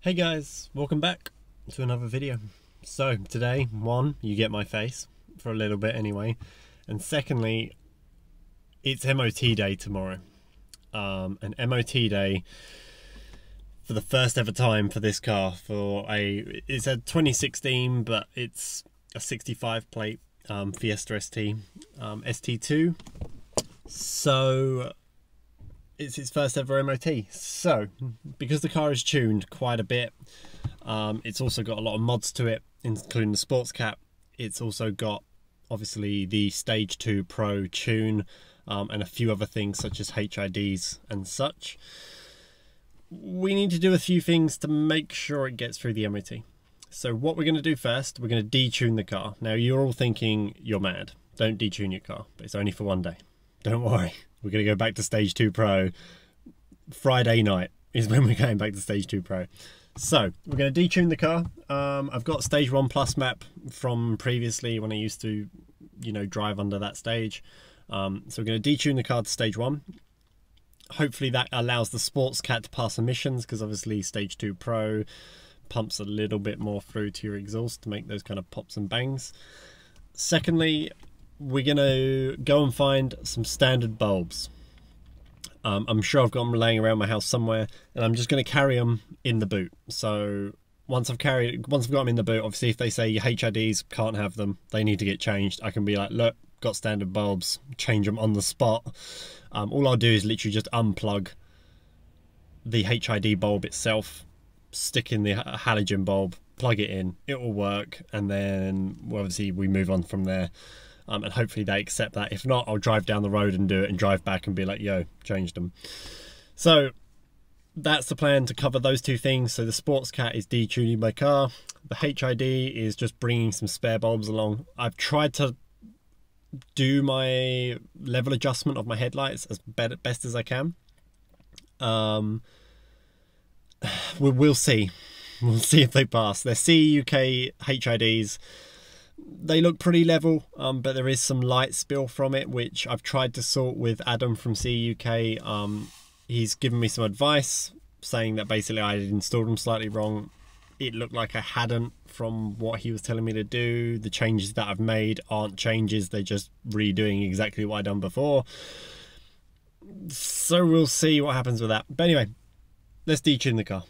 Hey guys, welcome back to another video. So today, one, you get my face for a little bit anyway, and secondly, it's MOT day tomorrow. An MOT day for the first ever time for this car. It's a 2016, but it's a 65 plate Fiesta ST, ST2. So it's its first ever MOT. So because the car is tuned quite a bit, it's also got a lot of mods to it, including the sports cap. It's also got obviously the Stage 2 Pro tune, and a few other things such as HIDs and such. We need to do a few things to make sure it gets through the MOT. So what we're going to do first, we're going to detune the car. Now you're all thinking you're mad, don't detune your car, but it's only for one day. Don't worry, we're going to go back to Stage 2 Pro. Friday night is when we're going back to Stage 2 Pro. So we're going to detune the car. I've got Stage 1 Plus map from previously when I used to, drive under that stage. So we're going to detune the car to Stage 1. Hopefully that allows the sports cat to pass emissions, because obviously Stage 2 Pro pumps a little bit more through to your exhaust to make those kind of pops and bangs. Secondly, we're going to go and find some standard bulbs. I'm sure I've got them laying around my house somewhere, and I'm just going to carry them in the boot. So once I've got them in the boot, obviously if they say your HIDs can't have them, they need to get changed, I can be like, look, got standard bulbs, change them on the spot. All I'll do is literally just unplug the HID bulb itself, stick in the halogen bulb, plug it in, it will work, and then obviously we move on from there. And hopefully they accept that. If not, I'll drive down the road and do it and drive back and be like, yo, changed them. So that's the plan, to cover those two things. So the sports cat is detuning my car. The HID is just bringing some spare bulbs along. I've tried to do my level adjustment of my headlights as best as I can. We'll see. We'll see if they pass. They're CUK HIDs. They look pretty level, but there is some light spill from it, which I've tried to sort with Adam from CUK. He's given me some advice, saying that basically I had installed them slightly wrong. It looked like I hadn't, from what he was telling me to do. The changes that I've made aren't changes, they're just redoing exactly what I've done before. So we'll see what happens with that. But anyway, let's detune the car.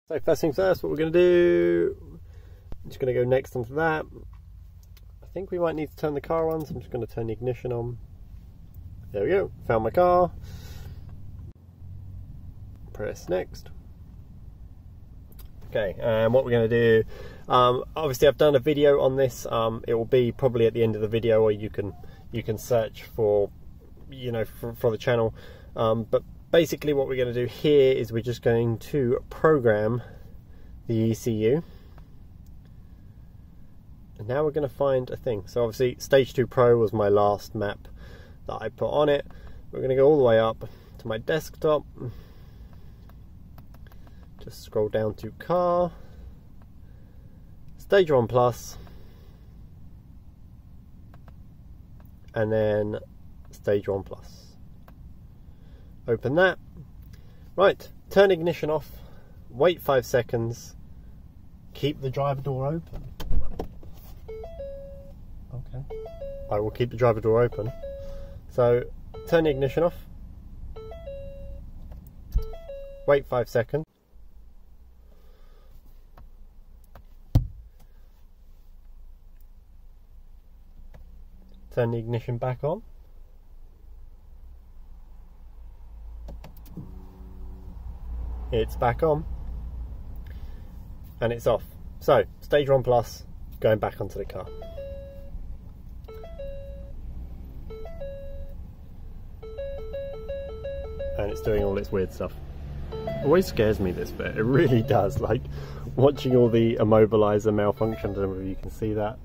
So first things first, what we're going to do, I'm just going to go next onto that. I think we might need to turn the car on, so I'm just going to turn the ignition on. There we go, found my car. Press next. Okay, and what we're going to do, obviously I've done a video on this. It will be probably at the end of the video, or you can search for, for the channel. But basically what we're going to do here is we're just going to program the ECU. And now we're going to find a thing. So obviously Stage 2 Pro was my last map that I put on it. We're going to go all the way up to my desktop. Just scroll down to car, Stage 1 Plus, and then Stage 1 Plus. Open that. Right, turn ignition off, wait 5 seconds, keep the driver door open. Okay, I will keep the driver door open. So turn the ignition off, wait 5 seconds. Turn the ignition back on. It's back on. And it's off. So, Stage 1 Plus, going back onto the car. And it's doing all its weird stuff. It always scares me, this bit. It really does. Like, watching all the immobilizer malfunctions, I don't know if you can see that.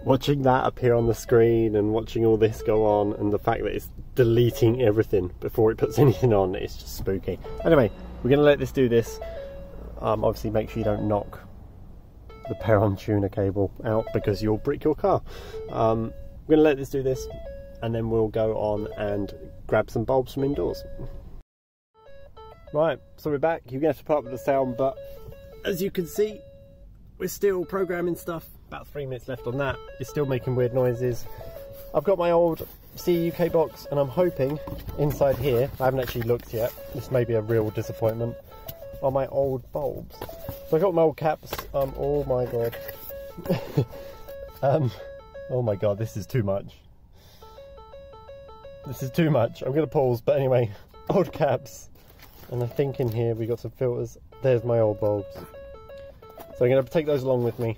Watching that appear on the screen and watching all this go on, and the fact that it's deleting everything before it puts anything on, it's just spooky. Anyway, we're going to let this do this. Obviously make sure you don't knock the pair-on tuner cable out, because you'll brick your car. We're going to let this do this, and then we'll go on and grab some bulbs from indoors. Right, so we're back. You're going to have to put up with the sound, but as you can see, we're still programming stuff. About 3 minutes left on that. It's still making weird noises. I've got my old CUK box, and I'm hoping inside here, I haven't actually looked yet, this may be a real disappointment, are my old bulbs. So I got my old caps. Oh my god. Oh my god, this is too much. This is too much. I'm going to pause, but anyway, old caps. And I think in here we got some filters. There's my old bulbs. So I'm going to take those along with me.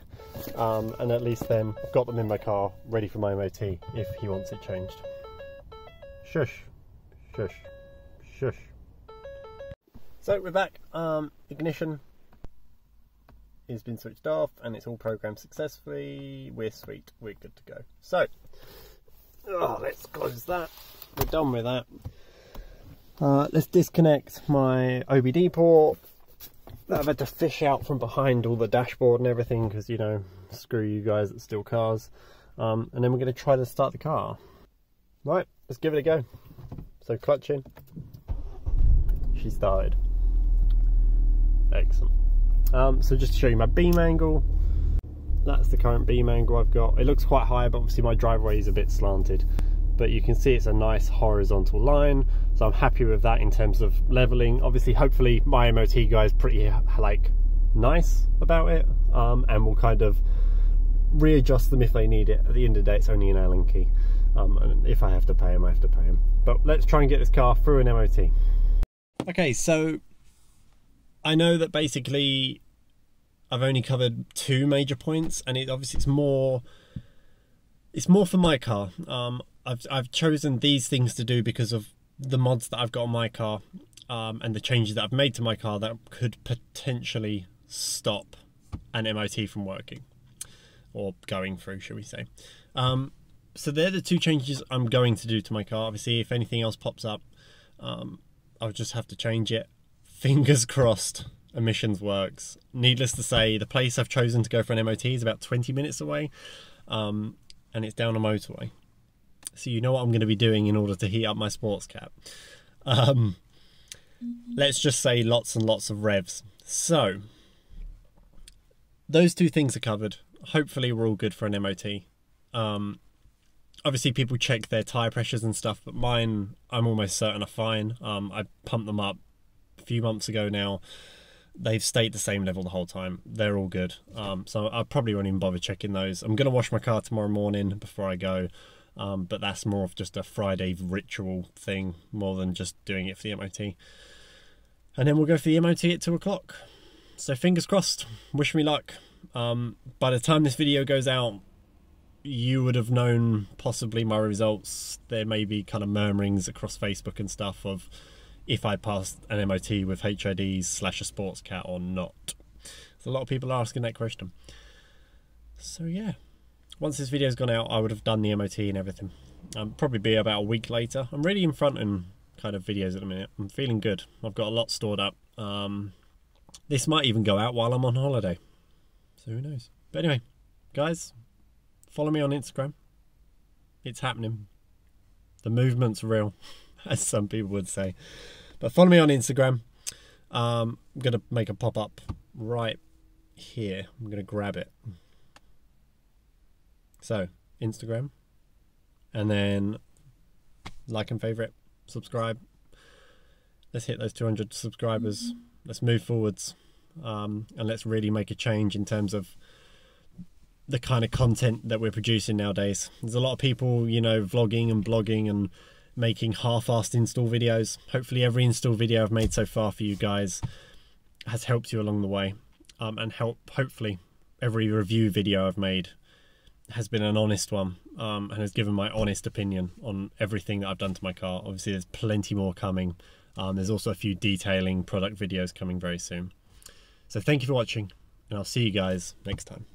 And at least then I've got them in my car ready for my MOT if he wants it changed. Shush. Shush. Shush. So we're back. Ignition has been switched off and it's all programmed successfully. We're sweet. We're good to go. So, let's close that. We're done with that. Let's disconnect my OBD port that I've had to fish out from behind all the dashboard and everything because, you know, screw you guys that steal cars. And then we're going to try to start the car. Right, let's give it a go. So clutch in. She started. Excellent. So just to show you my beam angle. That's the current beam angle I've got. It looks quite high, but obviously my driveway is a bit slanted. But you can see it's a nice horizontal line, so I'm happy with that in terms of leveling. Obviously, hopefully my MOT guy is pretty like nice about it, and will kind of readjust them if they need it. At the end of the day, it's only an Allen key, and if I have to pay him, I have to pay him. But let's try and get this car through an MOT. Okay, so I know that basically I've only covered 2 major points, and obviously it's more for my car. I've chosen these things to do because of the mods that I've got on my car, and the changes that I've made to my car that could potentially stop an MOT from working or going through, shall we say. So they're the 2 changes I'm going to do to my car. Obviously, if anything else pops up, I'll just have to change it. Fingers crossed emissions works. Needless to say, the place I've chosen to go for an MOT is about 20 minutes away, and it's down a motorway. So you know what I'm going to be doing in order to heat up my sports cat. Let's just say lots and lots of revs. So those 2 things are covered. Hopefully we're all good for an MOT. Obviously people check their tyre pressures and stuff, but mine I'm almost certain are fine. I pumped them up a few months ago now. They've stayed the same level the whole time. They're all good. So I probably won't even bother checking those. I'm going to wash my car tomorrow morning before I go. But that's more of just a Friday ritual thing, more than just doing it for the MOT. And then we'll go for the MOT at 2 o'clock. So fingers crossed. Wish me luck. By the time this video goes out, you would have known possibly my results. There may be kind of murmurings across Facebook and stuff of if I passed an MOT with HIDs / a sports cat or not. So a lot of people are asking that question. So yeah. Once this video's gone out, I would have done the MOT and everything. Probably be about a week later. I'm really in front in kind of videos at the minute. I'm feeling good. I've got a lot stored up. This might even go out while I'm on holiday. So who knows? But anyway, guys, follow me on Instagram. It's happening. The movement's real, as some people would say. But follow me on Instagram. I'm going to make a pop-up right here. I'm going to grab it. So, Instagram, and then like and favorite, subscribe. Let's hit those 200 subscribers. Let's move forwards, and let's really make a change in terms of the kind of content that we're producing nowadays. There's a lot of people, you know, vlogging and blogging and making half-assed install videos. Hopefully every install video I've made so far for you guys has helped you along the way, and hopefully every review video I've made has been an honest one, and has given my honest opinion on everything that I've done to my car. Obviously there's plenty more coming. There's also a few detailing product videos coming very soon. So thank you for watching, and I'll see you guys next time.